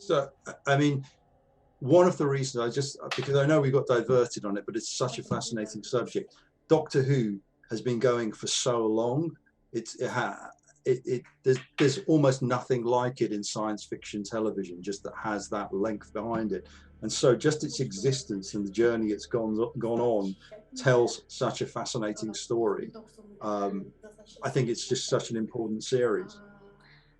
So, I mean, one of the reasons because I know we got diverted on it, but it's such a fascinating subject. Doctor Who has been going for so long. There's almost nothing like it in science fiction television, just that has that length behind it. And so just its existence and the journey it's gone on tells such a fascinating story. I think it's just such an important series.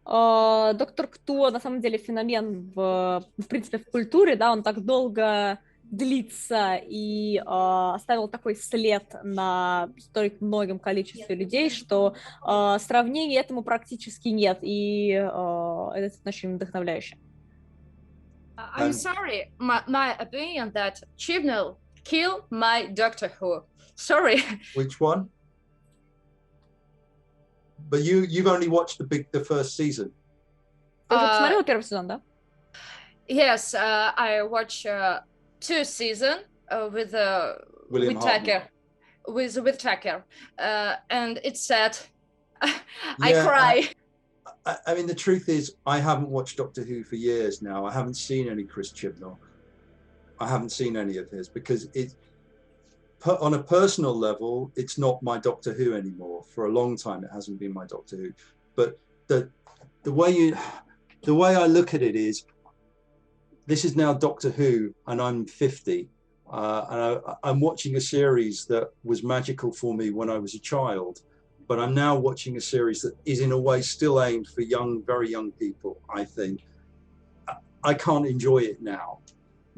Доктор Кто, на самом деле, феномен в принципе, в культуре, да, он так долго длится и оставил такой след на столь многим количестве людей, что сравнений этому практически нет, и это очень вдохновляюще. I'm sorry, my opinion that Chibnall killed my Doctor Who. Sorry. Which one? But you've only watched the first season. Ты уже посмотрела первый сезон, да? Yes, I watched 2 seasons with Tucker. With Tucker, and it's sad. I cry. I mean, the truth is, I haven't watched Doctor Who for years now. I haven't seen any Chris Chibnall. I haven't seen any of his because on a personal level, it's not my Doctor Who anymore. For a long time, it hasn't been my Doctor Who. But the way I look at it is, this is now Doctor Who, and I'm 50, and I'm watching a series that was magical for me when I was a child. But I'm now watching a series that is in a way still aimed for very young people, I think. I can't enjoy it now,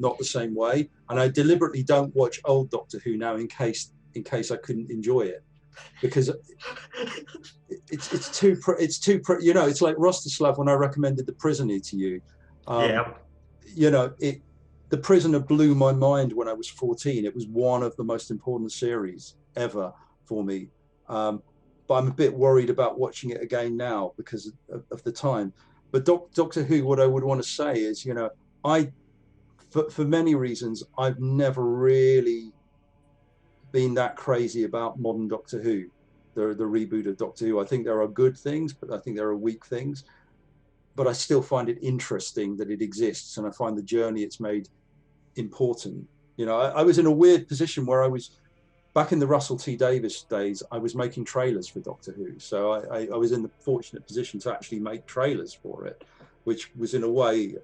not the same way. And I deliberately don't watch old Doctor Who now in case I couldn't enjoy it. Because it's too, you know, it's like Rostislav when I recommended The Prisoner to you. You know, The Prisoner blew my mind when I was 14. It was one of the most important series ever for me. But I'm a bit worried about watching it again now because of the time. But Doctor Who, what I would want to say is, you know, for many reasons, I've never really been that crazy about modern Doctor Who, the reboot of Doctor Who. I think there are good things, but I think there are weak things. But I still find it interesting that it exists, and I find the journey it's made important. You know, I was in a weird position where I was, back in the Russell T Davies days, I was making trailers for Doctor Who. So I was in the fortunate position to actually make trailers for it, which was in a way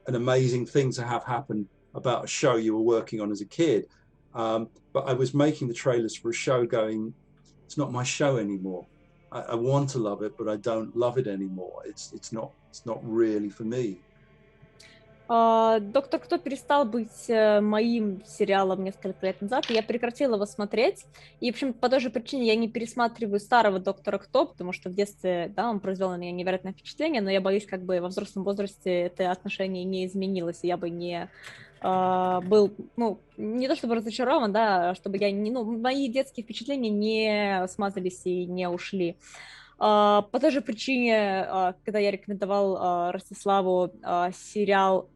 an amazing thing to have happen about a show you were working on as a kid. But I was making the trailers for a show going, it's not my show anymore. I want to love it, but I don't love it anymore. It's not really for me. «Доктор Кто» перестал быть моим сериалом несколько лет назад, и я прекратила его смотреть. И, в общем, по той же причине я не пересматриваю старого «Доктора Кто», потому что в детстве, да, он произвел на меня невероятное впечатление, но я боюсь, как бы во взрослом возрасте это отношение не изменилось, и я бы не был, ну, не то чтобы разочарован, да, чтобы я не, ну, мои детские впечатления не смазались и не ушли. По той же причине, когда я рекомендовал Ростиславу сериал,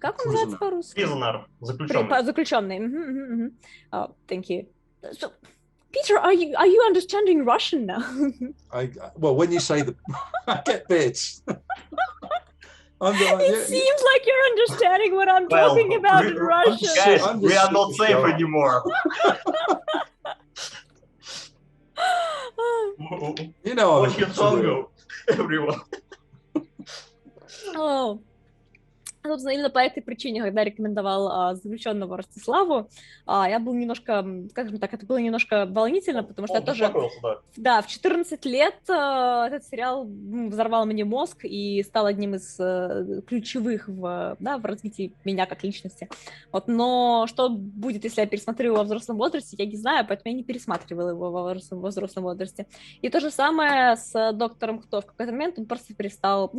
как он называется по-русски? Prisoner, заключенный. Заключенный. Thank you. So, Peter, are you understanding Russian now? Well, when you say I get bits. It seems like you're understanding what I'm talking about in Russian. Guys, we are not safe anymore. You know, Watch your song, everyone. Oh. Собственно, именно по этой причине, когда рекомендовал «Заключенного» Ростиславу, я был немножко, скажем так, это было немножко волнительно, потому что я тоже... Да, в 14 лет этот сериал взорвал мне мозг и стал одним из ключевых в развитии меня как личности. Вот, но что будет, если я пересмотрю его во взрослом возрасте, я не знаю, поэтому я не пересматривала его во взрослом возрасте. И то же самое с «Доктором Кто». В какой-то момент он просто перестал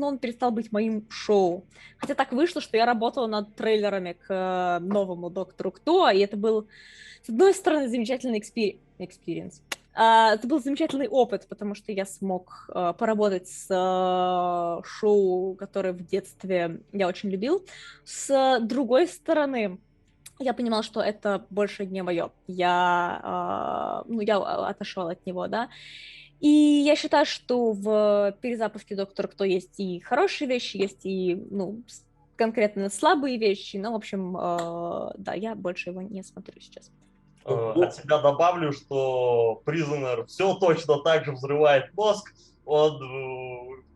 быть моим шоу. Хотя так вышло, что я работала над трейлерами к новому «Доктору Кто», и это был, с одной стороны, замечательный experience. Это был замечательный опыт, потому что я смог поработать с шоу, которое в детстве я очень любил. С другой стороны, я понимала, что это больше не мое. Я отошла от него, да. И я считаю, что в перезапуске «Доктора Кто» есть и хорошие вещи, есть и, конкретно слабые вещи, но, в общем, да, я больше его не смотрю сейчас. От себя добавлю, что Prisoner все точно так же взрывает мозг. Он,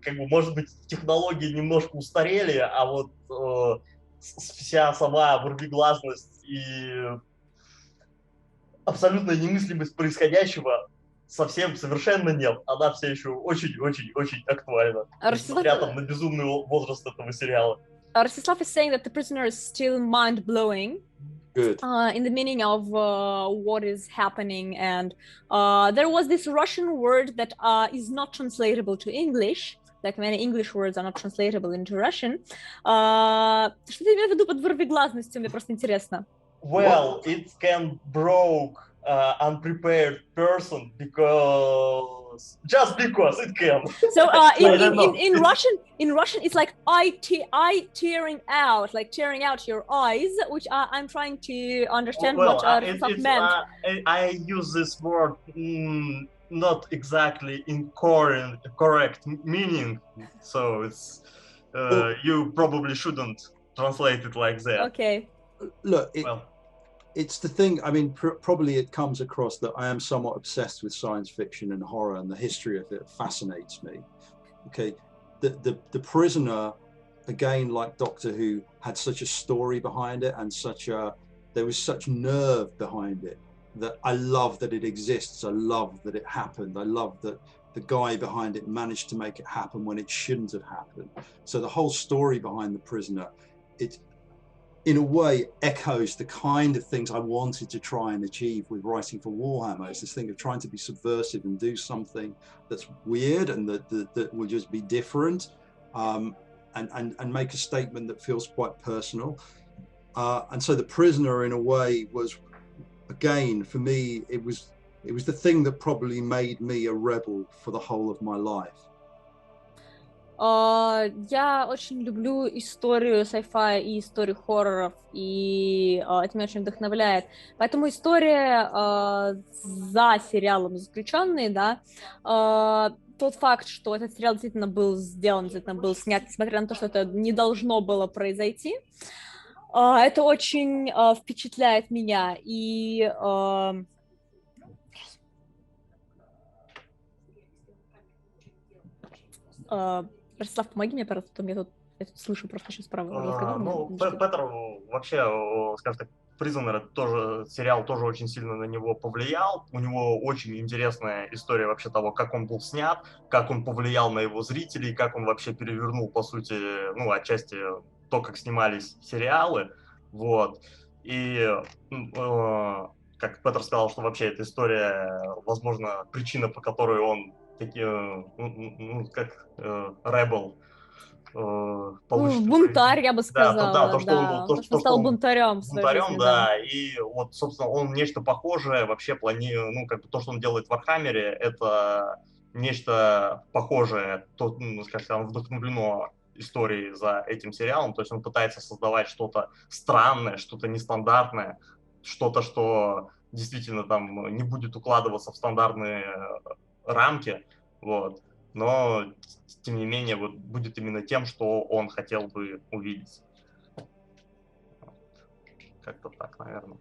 как бы, может быть, технологии немножко устарели, а вот вся сама вырвиглазность и абсолютная немыслимость происходящего совершенно нет. Она все еще очень-очень-очень актуальна. Несмотря там на безумный возраст этого сериала. Ростислав is saying that The Prisoner is still mind-blowing. Good. In the meaning of what is happening, and there was this Russian word that is not translatable to English, like many English words are not translatable into Russian. Что ты имеешь в виду под вырвиглазностью? Мне просто интересно. Well, it can broke unprepared person just because it can. So in Russian it's like eye tearing out, like tearing out your eyes, which I'm trying to understand what meant. I use this word not exactly in correct meaning, so it's you probably shouldn't translate it like that. Okay. Look, it's the thing. I mean, probably it comes across that I am somewhat obsessed with science fiction and horror, and the history of it fascinates me. Okay, the Prisoner, again, like Doctor Who, had such a story behind it, and there was such nerve behind it that I love that it exists. I love that it happened. I love that the guy behind it managed to make it happen when it shouldn't have happened. So the whole story behind the Prisoner, it in a way echoes the kind of things I wanted to try and achieve with writing for Warhammer. It's this thing of trying to be subversive and do something that's weird and that will just be different, and make a statement that feels quite personal. And so The Prisoner, in a way, was, again, for me, it was the thing that probably made me a rebel for the whole of my life. Я очень люблю историю sci-fi и историю хорроров, и это меня очень вдохновляет. Поэтому история за сериалом «Заключенные», да, тот факт, что этот сериал действительно был сделан, действительно был снят, несмотря на то, что это не должно было произойти, это очень впечатляет меня. И Ростислав, помоги мне, пожалуйста, я тут слышу просто сейчас справа разговор. Ну, Петер вообще, скажем так, Prisoner тоже, сериал тоже очень сильно на него повлиял. У него очень интересная история вообще того, как он был снят, как он повлиял на его зрителей, как он вообще перевернул, по сути, ну, отчасти то, как снимались сериалы. Вот. И как Петер сказал, что вообще эта история, возможно, причина, по которой он как Rebel, бунтарь, я бы сказала. То, что он стал бунтарем. Бунтарем, да. И вот, собственно, он нечто похожее вообще планирует, ну, как бы то, что он делает в Вархаммере, это нечто похожее, скажем, вдохновлено историей за этим сериалом. То есть он пытается создавать что-то странное, что-то нестандартное, что-то, что действительно там не будет укладываться в стандартные рамки, вот. Но, тем не менее, вот будет именно тем, что он хотел бы увидеть. Как-то так, наверное.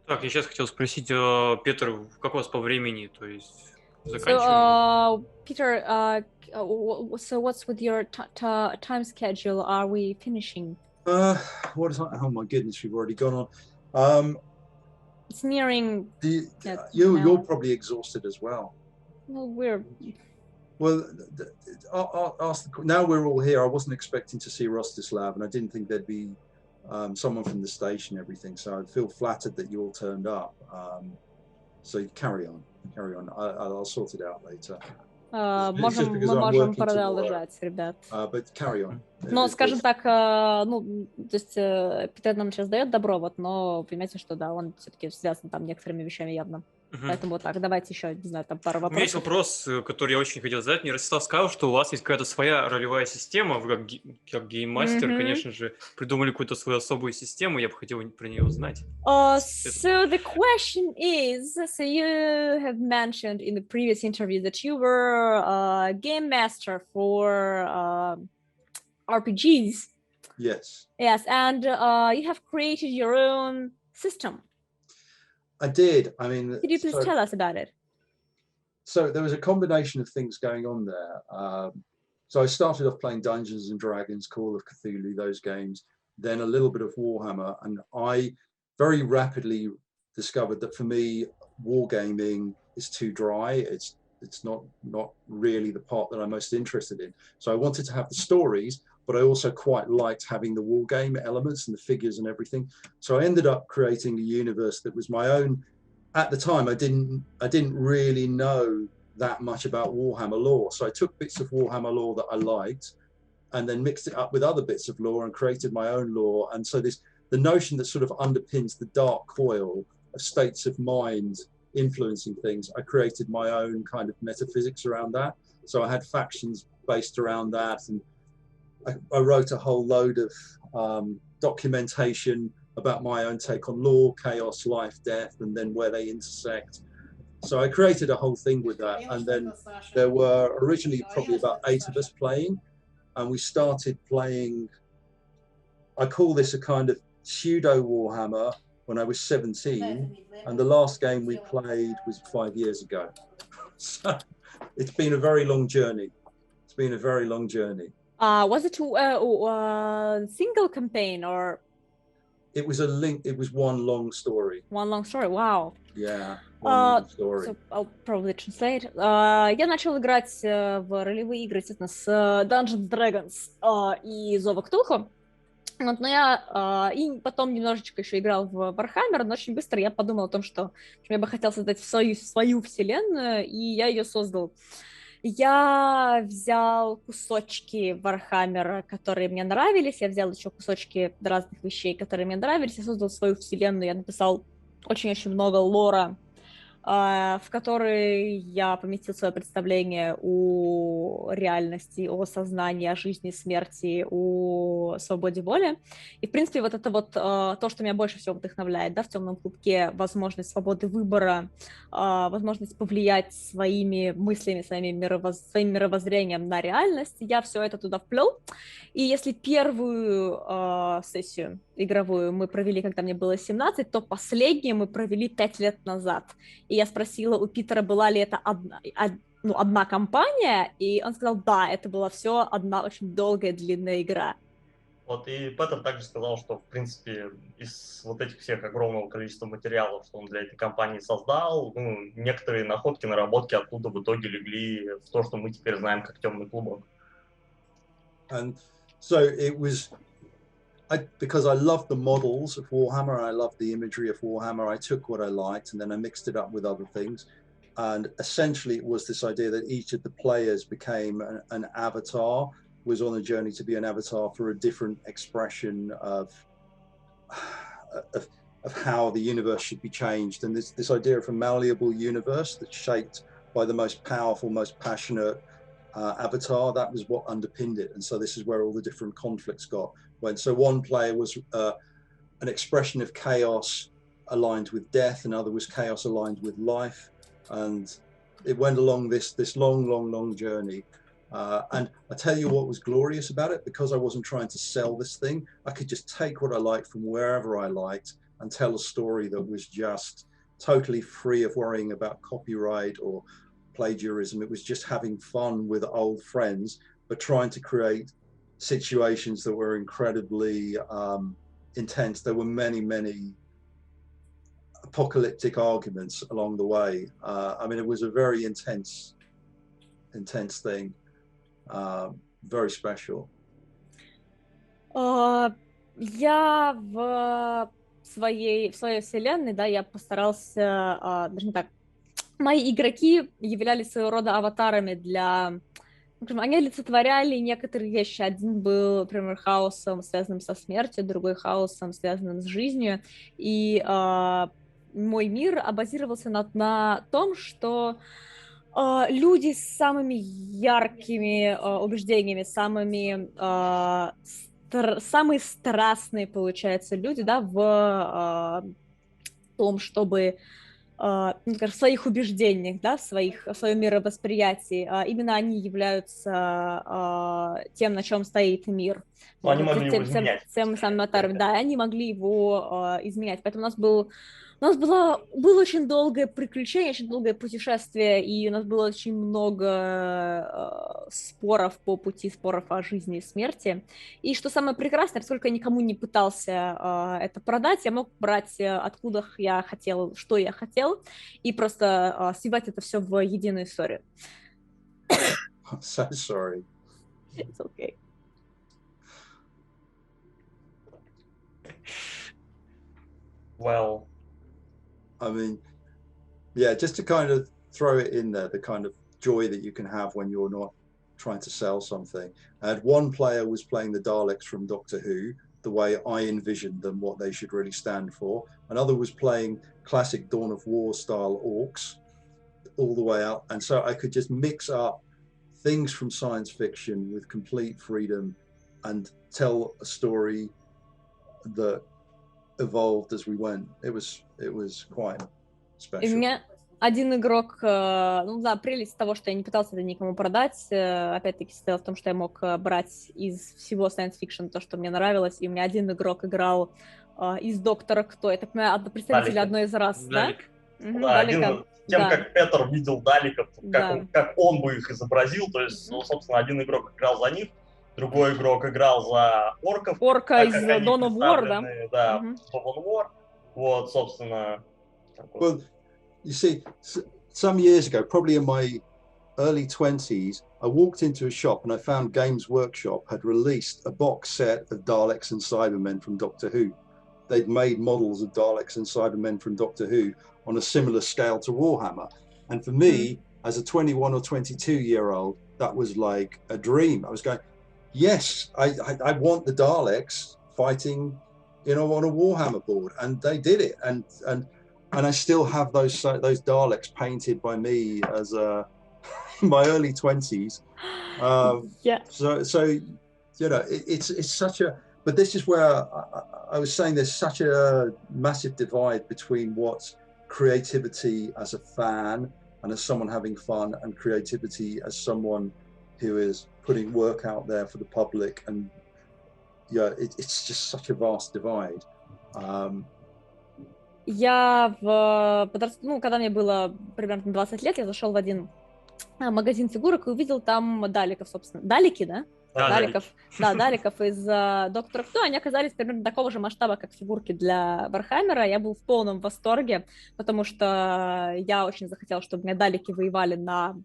Так, я сейчас хотел спросить, Петр, как у вас по времени, то есть заканчиваем? Peter, so what's with your time schedule? Are we finishing? What is that? Oh my goodness, we've already gone on. It's nearing. You're probably exhausted as well. Well, I'll ask now we're all here. I wasn't expecting to see Rostislav, and I didn't think there'd be someone from the station and everything. So I feel flattered that you all turned up. So carry on. I'll sort it out later. Мы можем продолжать, ребят. But carry on. Но, скажем так, ну, то есть Петер нам сейчас дает добро, вот, но понимаете, что да, он все-таки связан там некоторыми вещами явно. Поэтому вот так, давайте еще, не знаю, там пару вопросов. У меня есть вопрос, который я очень хотел задать. Мне Ростислав сказал, что у вас есть какая-то своя ролевая система. Вы как гейммастер, конечно же, придумали какую-то свою особую систему. Я бы хотел про нее узнать. So the question is, so you have mentioned in the previous interview that you were a game master for RPGs. Yes. Yes, and you have created your own system. I did. I mean, Could you please tell us about it? So there was a combination of things going on there. So I started off playing Dungeons and Dragons, Call of Cthulhu, those games, then a little bit of Warhammer, and I very rapidly discovered that for me, wargaming is too dry. It's not really the part that I'm most interested in. So I wanted to have the stories, but I also quite liked having the wargame elements and the figures and everything. So I ended up creating a universe that was my own. At the time, I didn't really know that much about Warhammer lore. So I took bits of Warhammer lore that I liked and then mixed it up with other bits of lore and created my own lore. And so the notion that sort of underpins the dark coil of states of mind influencing things, I created my own kind of metaphysics around that. So I had factions based around that, and I wrote a whole load of documentation about my own take on lore, chaos, life, death, and then where they intersect. So I created a whole thing with that. And then there were originally probably about 8 of us playing, and we started playing, I call this a kind of pseudo Warhammer, when I was 17, and the last game we played was 5 years ago. So it's been a very long journey. It's been a very long journey. Was it a single campaign or? It was it was one long story. One long story, wow. Yeah, one long story. So I'll probably translate. Я начал играть в ролевые игры, естественно, с Dungeons Dragons и Зова Ктулху. Вот, но я и потом немножечко еще играл в Warhammer, но очень быстро я подумала о том, что я бы хотела создать свою вселенную, и я ее создал. Я взял кусочки Warhammer, которые мне нравились, я взял еще кусочки разных вещей, которые мне нравились, я создал свою вселенную, я написал очень-очень много лора, в который я поместил свое представление о реальности, о сознании, о жизни, смерти, о свободе воли. И, в принципе, вот это вот то, что меня больше всего вдохновляет, да, в «Темном клубке», возможность свободы выбора, возможность повлиять своими мыслями, своим мировоззрением на реальность. Я все это туда вплел. И если первую сессию игровую мы провели, когда мне было 17, то последнюю мы провели 5 лет назад. И я спросила у Питера, была ли это одна кампания, и он сказал, да, это была все одна очень долгая, длинная игра. Вот, и Петер также сказал, что, в принципе, из вот этих всех огромного количества материалов, что он для этой компании создал, ну, некоторые находки, наработки оттуда в итоге легли в то, что мы теперь знаем как «Темный клубок». And so it was, because I loved the models of Warhammer, I loved the imagery of Warhammer, I took what I liked and then I mixed it up with other things. And essentially it was this idea that each of the players became an avatar, was on a journey to be an avatar for a different expression of how the universe should be changed. And this idea of a malleable universe that's shaped by the most powerful, most passionate avatar, that was what underpinned it. And so this is where all the different conflicts went. So one player was an expression of chaos aligned with death, another was chaos aligned with life. And it went along this long journey. And I tell you what was glorious about it, because I wasn't trying to sell this thing, I could just take what I liked from wherever I liked and tell a story that was just totally free of worrying about copyright or plagiarism. It was just having fun with old friends, but trying to create situations that were incredibly intense. There were many apocalyptic arguments along the way. I mean, it was a very intense thing. Very special. Я в своей вселенной, да, я постарался, даже не так, мои игроки являлись своего рода аватарами для, они олицетворяли некоторые вещи. Один был, например, хаосом, связанным со смертью, другой хаосом, связанным с жизнью. И мой мир базировался на том, что люди с самыми яркими убеждениями, самые страстные, получается, люди, да, в том, чтобы в своих убеждениях, да, в своем мировосприятии, именно они являются тем, на чем стоит мир. Они могли его изменять. Тем самым нотарием, да, они могли его изменять. Поэтому у нас было очень долгое приключение, очень долгое путешествие, и у нас было очень много споров по пути, споров о жизни и смерти. И что самое прекрасное, поскольку я никому не пытался это продать, я мог брать откуда я хотел, что я хотел, и просто сливать это все в единую историю. I'm so sorry. It's okay. Well, I mean, yeah, just to kind of throw it in there, the kind of joy that you can have when you're not trying to sell something. And one player was playing the Daleks from Doctor Who, the way I envisioned them, what they should really stand for. Another was playing classic Dawn of War style orcs all the way up. And so I could just mix up things from science fiction with complete freedom and tell a story that evolved as we went. It was quite special. И у меня один игрок, ну да, прелесть того, что я не пытался это никому продать, опять-таки состояла в том, что я мог брать из всего science fiction то, что мне нравилось, и у меня один игрок играл из Доктора Кто, я так понимаю, представитель одной из рас, да? Да, один, как Петер видел далеков, как он бы их изобразил, то есть, ну, собственно, один игрок играл за них, другой игрок играл за орков. Орка из Dawn of War, да? Да, Dawn of War, вот, собственно. Well, you see, some years ago, probably in my early 20s, I walked into a shop and I found Games Workshop had released a box set of Daleks and Cybermen from Doctor Who. They'd made models of Daleks and Cybermen from Doctor Who on a similar scale to Warhammer. And for me, as a 21 or 22-year-old, that was like a dream. I was going, yes, I want the Daleks fighting, you know, on a Warhammer board. And they did it. And I still have those Daleks painted by me as in my early 20s. Yeah. So you know, it's such a. But this is where I was saying there's such a massive divide between what's creativity as a fan and as someone having fun, and creativity as someone who is putting work out there for the public. And yeah, it's just such a vast divide. Я когда мне было примерно 20 лет, я зашел в один магазин фигурок и увидел там далеков, собственно. Далеки, да? Далеков. Да, далеков из Доктора Кто. Они оказались примерно такого же масштаба, как фигурки для Вархаммера. Я был в полном восторге, потому что я очень захотела, чтобы у меня далеки воевали на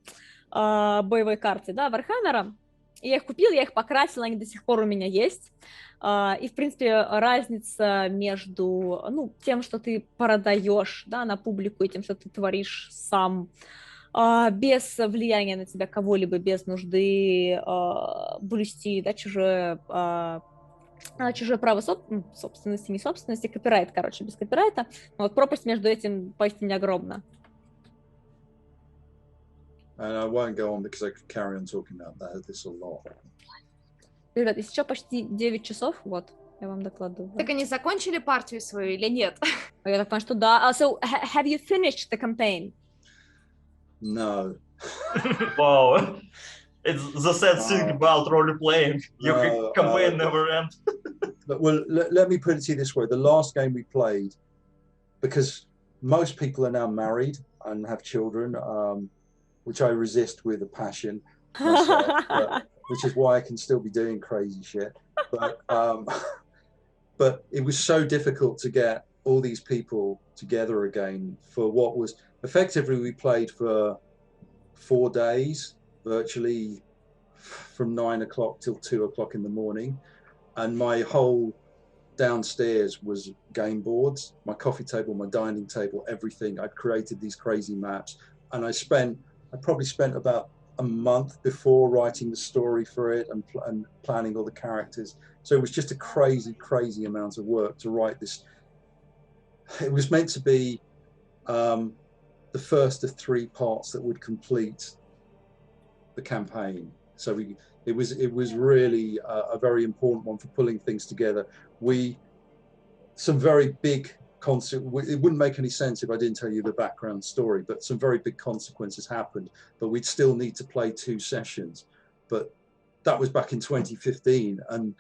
боевой карте, да, Вархаммера. Я их купила, я их покрасила, они до сих пор у меня есть. И, в принципе, разница между, ну, тем, что ты продаешь, да, на публику, и тем, что ты творишь сам, без влияния на тебя кого-либо, без нужды блюсти, да, чужое право собственности, не собственности, копирайт, короче, без копирайта. Вот пропасть между этим поистине огромна. And I won't go on because I could carry on talking about this a lot. Ребят, и сейчас почти 9 часов, вот, я вам докладываю. Так они закончили партию свою или нет? Я так понимаю, что да. So, have you finished the campaign? No. Wow. It's the sad thing about role-playing. Your campaign never ends. Well, let me put it to you this way. The last game we played, because most people are now married and have children, which I resist with a passion myself, which is why I can still be doing crazy shit. But it was so difficult to get all these people together again for what was effectively we played for 4 days, virtually from 9 o'clock till 2 o'clock in the morning. And my whole downstairs was game boards, my coffee table, my dining table, everything. I'd created these crazy maps, and I probably spent about a month before writing the story for it and planning all the characters. So it was just a crazy amount of work to write this. It was meant to be the first of 3 parts that would complete the campaign. So it was really a very important one for pulling things together. Some very big it wouldn't make any sense if I didn't tell you the background story, but some very big consequences happened, but we'd still need to play 2 sessions. But that was back in 2015, and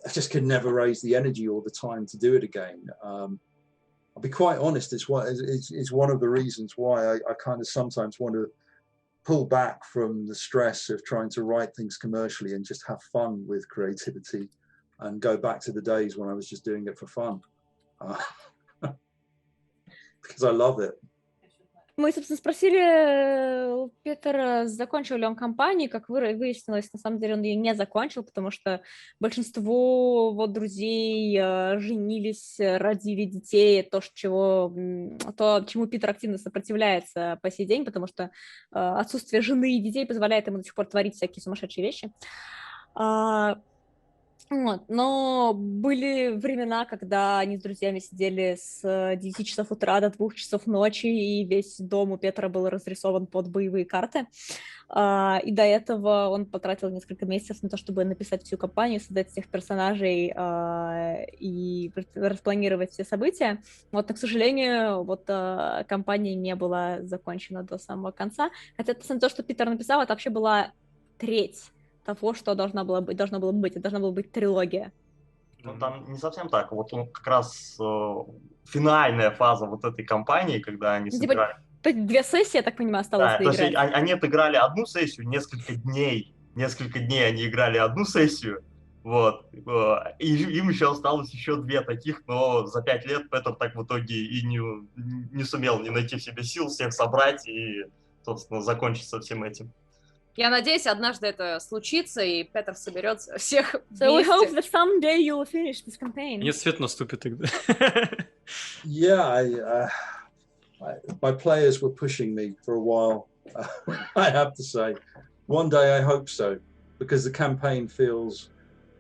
I just could never raise the energy or the time to do it again. I'll be quite honest, it's one of the reasons why I kind of sometimes want to pull back from the stress of trying to write things commercially and just have fun with creativity and go back to the days when I was just doing it for fun. Because I love it. Мы, собственно, спросили Петера, закончил ли он кампанию, как выяснилось, на самом деле он ее не закончил, потому что большинство его друзей женились, родили детей, то, чему Питер активно сопротивляется по сей день, потому что отсутствие жены и детей позволяет ему до сих пор творить всякие сумасшедшие вещи. Вот. Но были времена, когда они с друзьями сидели с 9 часов утра до 2 часов ночи, и весь дом у Петра был разрисован под боевые карты. И до этого он потратил несколько месяцев на то, чтобы написать всю кампанию, создать всех персонажей и распланировать все события. Вот, но, к сожалению, вот кампания не была закончена до самого конца. Хотя то, что Питер написал, это вообще была треть того, что должна была быть. Это должна была быть трилогия. Ну, там не совсем так. Вот он как раз финальная фаза вот этой кампании, когда они собирали... То есть 2 сессии, я так понимаю, осталось доиграть. То есть они отыграли одну сессию, несколько дней они играли одну сессию, вот, и им еще осталось еще 2 таких, но за 5 лет Петер так в итоге и не сумел найти в себе сил всех собрать и, собственно, закончить со всем этим. Я надеюсь, однажды это случится, и Петер соберет всех вместе. So we hope that someday you will finish this campaign. Нет, свет наступит тогда. Yeah, my players were pushing me for a while, I have to say. One day I hope so, because the campaign feels...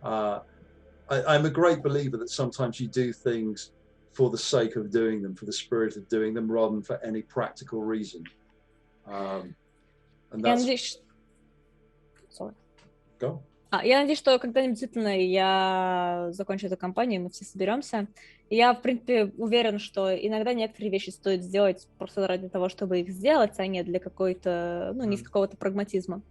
I'm a great believer that sometimes you do things for the sake of doing them, for the spirit of doing them, rather than for any practical reason. And that's... Go. Я надеюсь, что когда-нибудь действительно я закончу эту кампанию, мы все соберемся. И я, в принципе, уверен, что иногда некоторые вещи стоит сделать просто ради того, чтобы их сделать, а не для какой-то, не из какого-то прагматизма.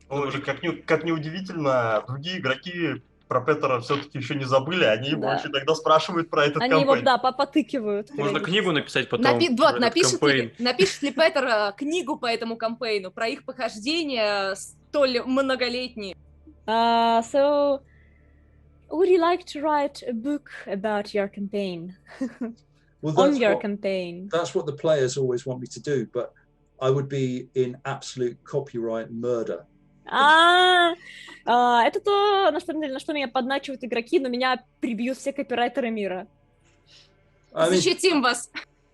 Как ни удивительно, другие игроки про Петера все-таки еще не забыли, они его очень иногда спрашивают про этот кампейн. Они его, потыкивают. Можно книгу написать потом. Напишет ли Петер книгу по этому кампейну, про их похождения столь многолетние? So, would you like to write a book about your campaign? Campaign? That's what the players always want me to do, but I would be in absolute copyright murder. Это то, на что меня подначивают игроки, но меня прибьют все копирайтеры мира. Защитим вас!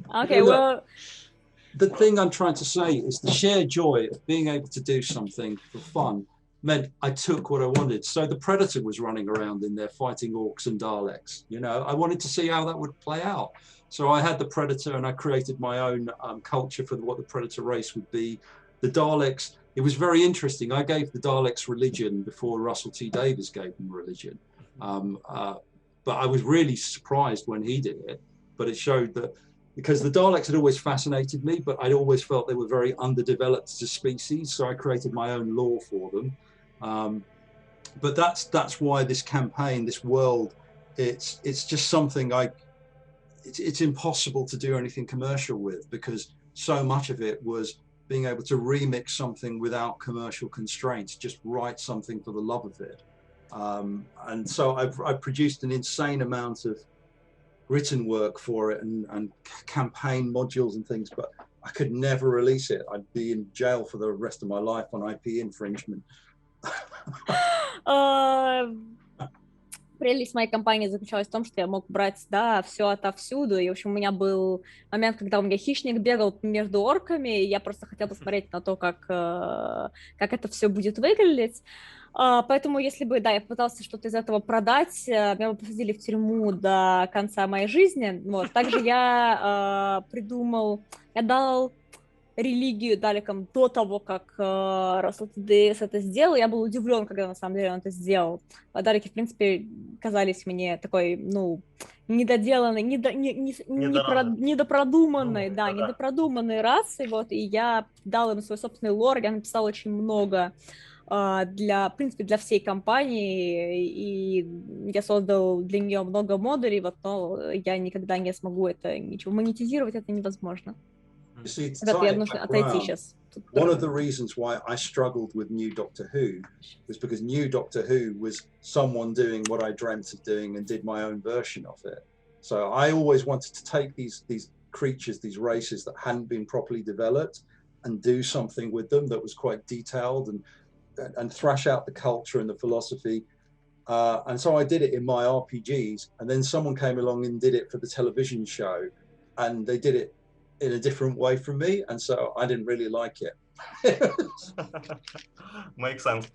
Okay, well... The thing I'm trying to say is the sheer joy of being able to do something for fun meant I took what I wanted. So the Predator was running around in there fighting orcs and Daleks. I wanted to see how that would play out. So I had the Predator and I created my own culture for what the Predator race would be. The Daleks, it was very interesting. I gave the Daleks religion before Russell T Davies gave them religion. But I was really surprised when he did it. But it showed that, because the Daleks had always fascinated me, but I'd always felt they were very underdeveloped as a species. So I created my own lore for them. But that's why this campaign, this world, it's just something it's impossible to do anything commercial with, because so much of it was being able to remix something without commercial constraints, just write something for the love of it. And so I've produced an insane amount of written work for it and campaign modules and things, but I could never release it. I'd be in jail for the rest of my life on IP infringement. Прелесть моей кампании заключалась в том, что я мог брать, все отовсюду, и, в общем, у меня был момент, когда у меня хищник бегал между орками, и я просто хотела посмотреть на то, как это все будет выглядеть. Поэтому, если бы, я попытался что-то из этого продать, меня бы посадили в тюрьму до конца моей жизни. Вот. Также я дал религию далеком до того, как Russell T Davies это сделал. Я был удивлен, когда на самом деле он это сделал. Далеки, в принципе, казались мне такой, недоделанной, недопродуманной, недопродуманной расой, вот, и я дал им свой собственный лор, я написала очень много в принципе, для всей компании, и я создал для нее много модулей, вот, но я никогда не смогу это ничего монетизировать, это невозможно. You see, to Ребята, tie я it нужно back отойти round, сейчас. one of the reasons why I struggled with new Doctor Who was because new Doctor Who was someone doing what I dreamt of doing and did my own version of it. So I always wanted to take these creatures, these races that hadn't been properly developed, and do something with them that was quite detailed and thrash out the culture and the philosophy. And so I did it in my RPGs, and then someone came along and did it for the television show, and they did it in a different way from me, and so I didn't really like it. Makes sense.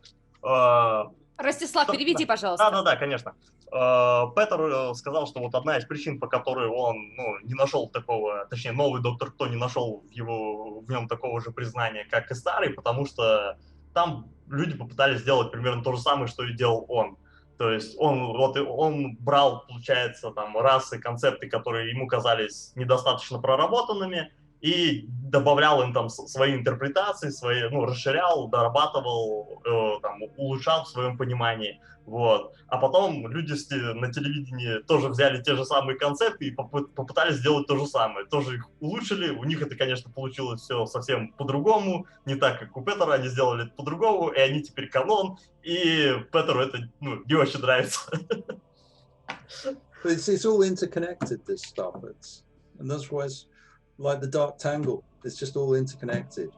Ростислав, переведи, пожалуйста. Да, конечно. Петер сказал, что вот одна из причин, по которой он не нашел такого, точнее, новый Доктор Кто не нашел в нем такого же признания, как и старый, потому что там люди попытались сделать примерно то же самое, что и делал он. То есть он брал, получается, там расы, концепты, которые ему казались недостаточно проработанными, и добавлял им там свои интерпретации, свои, расширял, дорабатывал, там, улучшал в своем понимании. Вот. А потом люди на телевидении тоже взяли те же самые концепты и попытались сделать то же самое. Тоже их улучшили. У них это, конечно, получилось все совсем по-другому. Не так, как у Петера. Они сделали это по-другому, и они теперь канон. И Петеру это не очень нравится. It's all interconnected, this stuff. And that's why it's like the dark tangle. It's just all interconnected.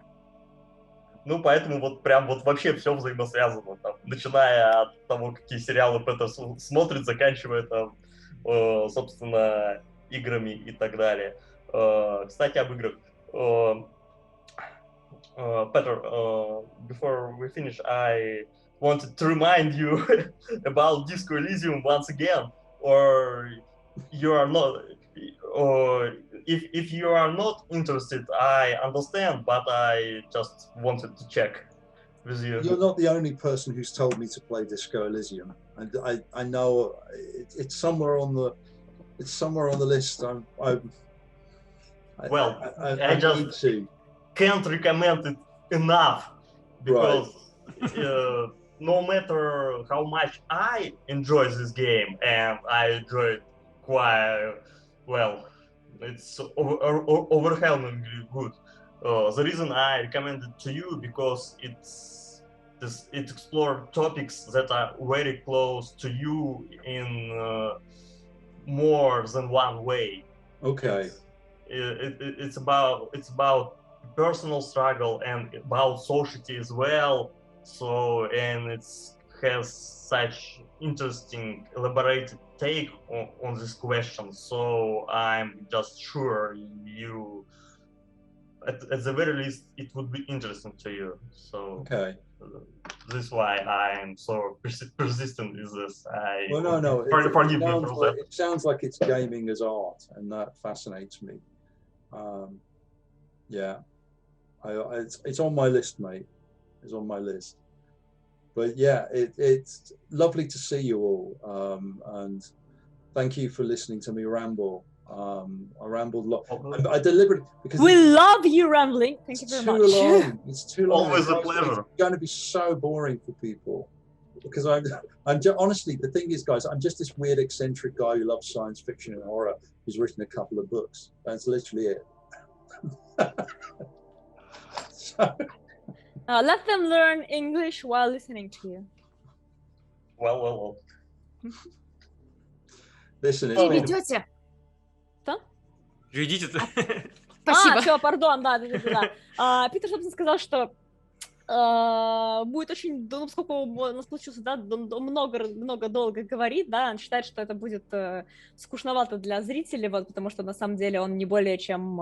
Поэтому вот прям вот вообще все взаимосвязано, там, начиная от того, какие сериалы Петер смотрит, заканчивая там, собственно, играми и так далее. Кстати, об играх. Peter, before we finish, I wanted to remind you about Disco Elysium once again, or you are not, or if you are not interested, I understand, but I just wanted to check with you. You're not the only person who's told me to play Disco Elysium. I know it's somewhere on the list. I just can't recommend it enough, because no matter how much I enjoy this game, and I enjoy it quite well, it's overwhelmingly good. The reason I recommend it to you, because it explores topics that are very close to you in more than one way. Okay. It's about personal struggle and about society as well. So, and it has such interesting, elaborated take on this question. So I'm just sure you, at the very least, it would be interesting to you. So okay. This is why I'm so persistent with this. No. Forgive me for that. It sounds like it's gaming as art, and that fascinates me. Yeah, it's on my list, mate. It's on my list. But yeah, it's lovely to see you all, and thank you for listening to me ramble. I rambled a lot. I deliberately, because we love you rambling. Thank you very much. Long. It's too long. Always a pleasure. It's going to be so boring for people, because I'm just, honestly, the thing is, guys, I'm just this weird eccentric guy who loves science fiction and horror, who's written a couple of books. That's literally it. So. Let them learn English while listening to you. Well. Listen, it's been... идете? Что? Идите. Спасибо. Все, пардон, да. Питер, собственно, сказал, что будет очень, сколько у нас получилось, да, много долго говорит, да, он считает, что это будет скучновато для зрителей, вот, потому что на самом деле он не более чем,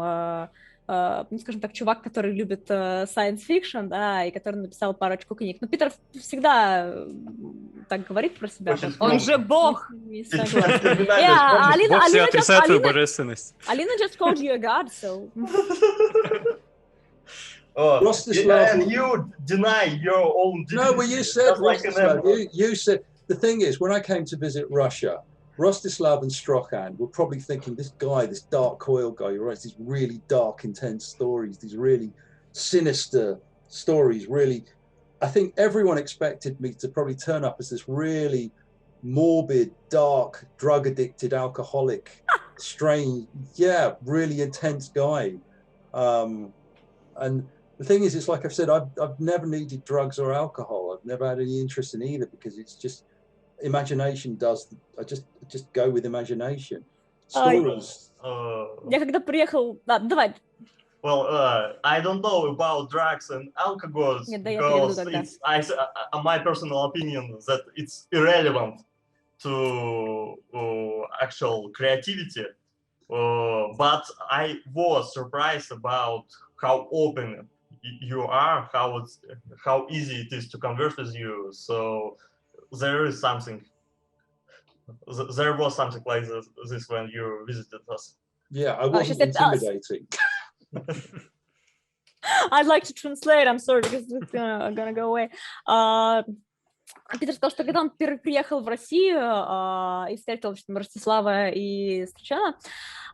скажем так, чувак, который любит science fiction, да, и который написал парочку книг. Но Питер всегда так говорит про себя. Он же бог. Бог все отрицает свою божественность. Alina just called you a god, so... And you deny your own divinity. No, but you said, you said, the thing is, when I came to visit Russia, Rostislav and Strochan were probably thinking, this guy, this dark coil guy, who writes these really dark, intense stories, these really sinister stories, really I think everyone expected me to probably turn up as this really morbid, dark, drug-addicted, alcoholic, strange, really intense guy. And the thing is, it's like I've said, I've never needed drugs or alcohol. I've never had any interest in either because it's just imagination does. I just go with imagination. Stories. Я когда приехал, давай. Well, I don't know about drugs and alcohol because my personal opinion that it's irrelevant to actual creativity. But I was surprised about how open you are, how easy it is to converse with you. So there is something. There was something like this when you visited us. Yeah, I wasn't intimidating. I'd like to translate, I'm sorry, because it's gonna go away. Питер сказал, что когда он приехал в Россию и встретил Ростислава и Встречана,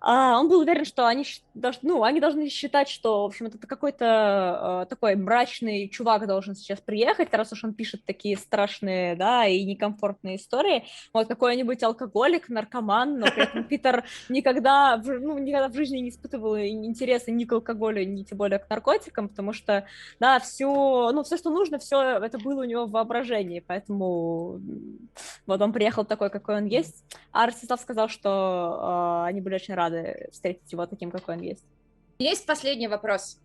он был уверен, что они должны считать, что, в общем, это какой-то такой мрачный чувак должен сейчас приехать, раз уж он пишет такие страшные, да, и некомфортные истории. Вот какой-нибудь алкоголик, наркоман, но при этом Питер никогда в жизни не испытывал интереса ни к алкоголю, ни тем более к наркотикам, потому что, да, все, что нужно, все это было у него в воображении, поэтому вот он приехал такой, какой он есть. А Ростислав сказал, что они были очень рады встретить его таким, какой он есть. Есть последний вопрос.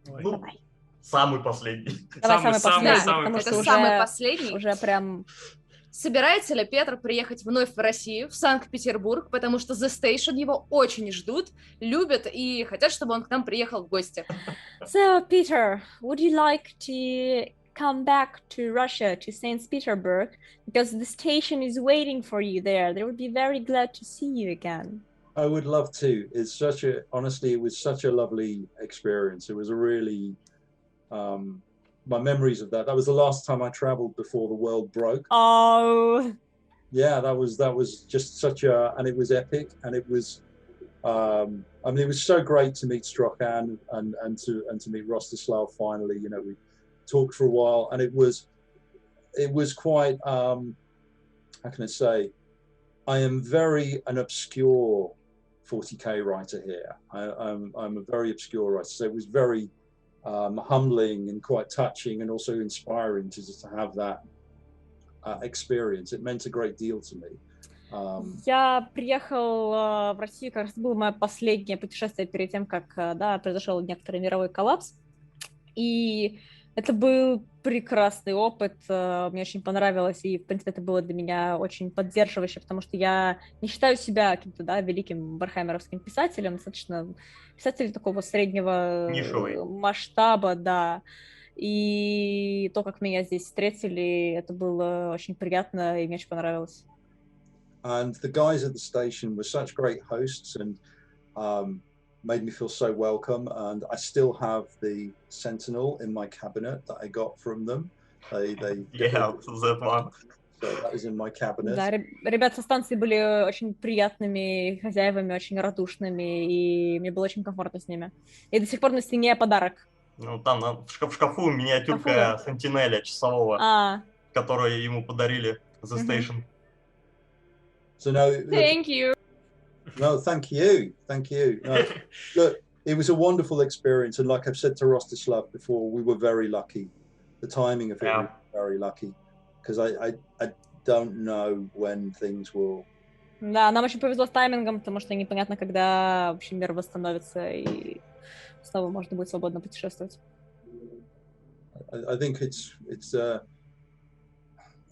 Давай. Самый последний. Давай самый последний. Самый последний. Уже прям... Собирается ли Петр приехать вновь в Россию, в Санкт-Петербург, потому что The Station его очень ждут, любят и хотят, чтобы он к нам приехал в гости. So, Peter, would you like to come back to Russia, to St. Petersburg, because the station is waiting for you there. They would be very glad to see you again. I would love to. Honestly, it was such a lovely experience. It was a really, my memories of that was the last time I traveled before the world broke. Oh. Yeah, that was just such and it was epic, and it was, it was so great to meet Strochan and to meet Rostislav finally. You know, we talked for a while, and it was quite how can I say, I am an obscure 40k writer here. I'm a very obscure writer, so it was very humbling and quite touching and also inspiring to have that experience. It meant a great deal to me. Я приехал в Россию, как раз было мое последнее путешествие перед тем, как произошел некоторый мировой коллапс, и это был прекрасный опыт, мне очень понравилось, и, в принципе, это было для меня очень поддерживающе, потому что я не считаю себя каким-то, великим вархаммеровским писателем, достаточно писатель такого среднего масштаба, да, и то, как меня здесь встретили, это было очень приятно, и мне очень понравилось. And the guys at the station were such great hosts and made me feel so welcome, and I still have the Sentinel in my cabinet that I got from them. That one. So that is in my cabinet. Да, ребята со станции были очень приятными хозяевами, очень радушными, и мне было очень комфортно с ними. И до сих пор на стене подарок. Ну, там в шкафу миниатюрка Сентинеля часового, которую ему подарили The Station. So no, Thank you. No, thank you. No, look, it was a wonderful experience, and like I've said to Rostislav before, we were very lucky. The timing of it was very lucky, because I don't know when things will. Да, нам очень повезло с таймингом, потому что непонятно, когда вообще мир восстановится и снова можно будет свободно путешествовать. I think it's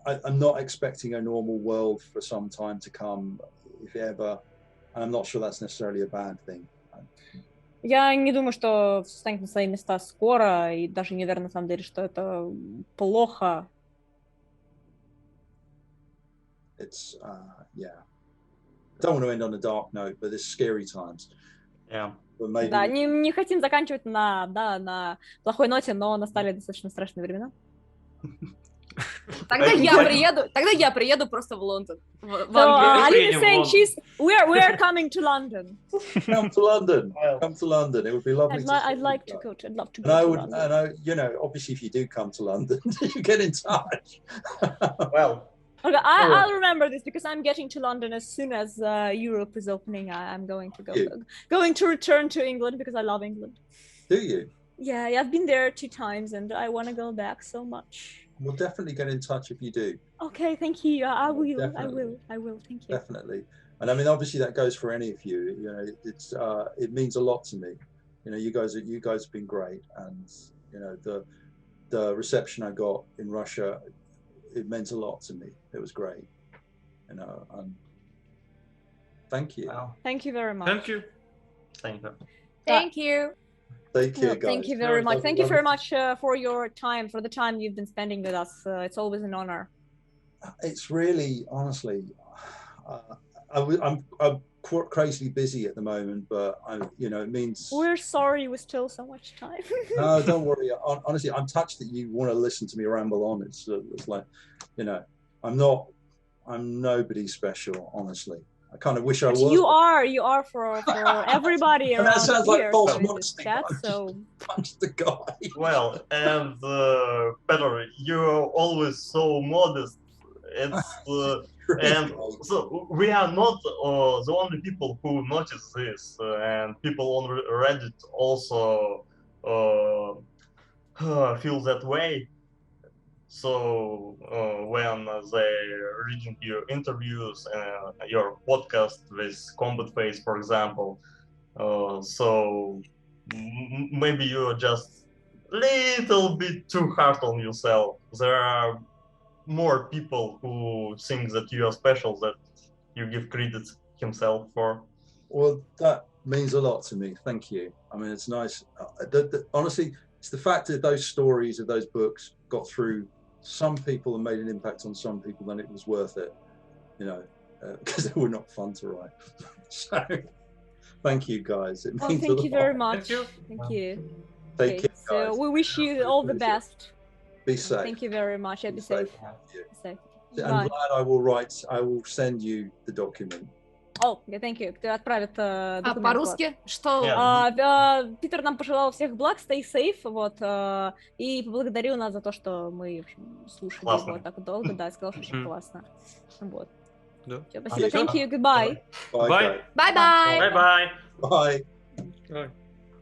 I'm not expecting a normal world for some time to come, if ever. And I'm not sure that's necessarily a bad thing. Я не думаю, что все станет на свои места скоро, и даже не уверена, на самом деле, что это плохо. It's, yeah. I don't want to end on a dark note, but it's scary times. Yeah. Maybe... Да, не хотим заканчивать на плохой ноте, но настали достаточно страшные времена. Тогда я приеду просто в Лондон. В Alina saying we're coming to London. Come to London. Come to London. It would be lovely. I'd love to go to London. And obviously, if you do come to London, you get in touch. Well. Okay, I'll remember this because I'm getting to London as soon as Europe is opening. I'm going to going to return to England because I love England. Do you? Yeah, I've been there 2 times and I want to go back so much. We'll definitely get in touch if you do. Okay, thank you. I will. Definitely. I will. Thank you. Definitely. And I mean, obviously, that goes for any of you. You know, it means a lot to me. You know, you guys have been great, and you know the reception I got in Russia, it meant a lot to me. It was great. You know, thank you. Wow. Thank you very much. Thank you. Thank you. Thank you. Thank you, guys. Thank you very much. Thank you very much for your time, for the time you've been spending with us. It's always an honor. It's really, honestly, I'm crazily busy at the moment, but it means. We're sorry we still so much time. No, don't worry. Honestly, I'm touched that you want to listen to me ramble on. It's like, you know, I'm nobody special, honestly. I kind of wish I was. You are for everybody around that sounds here. like false modesty. Chat, so punch the guy. Well, and Peter, you're always so modest. It's and so we are not the only people who notice this, and people on Reddit also feel that way. So when they're reading your interviews and your podcast with Combat Face, for example, so maybe you're just a little bit too hard on yourself. There are more people who think that you are special, that you give credit himself for. Well, that means a lot to me. Thank you. I mean, it's nice. Honestly, it's the fact that those stories of those books got through some people and made an impact on some people, then it was worth it, you know, because they were not fun to write. So thank you, guys. It means thank you very much. Thank you. Thank you. Thank you, guys. So we wish you all the best. Be safe. Thank you very much. Be safe. Be safe. I'm glad I will send you the document. Thank you. Отправит документ. По-русски? Что? Питер нам пожелал всех благ, stay safe, вот, и поблагодарил нас за то, что мы, в общем, слушали его так долго, да, сказал, что очень классно. Вот. Да. Все, спасибо. Thank you. Goodbye. Bye. Bye-bye. Bye-bye. Bye. Bye.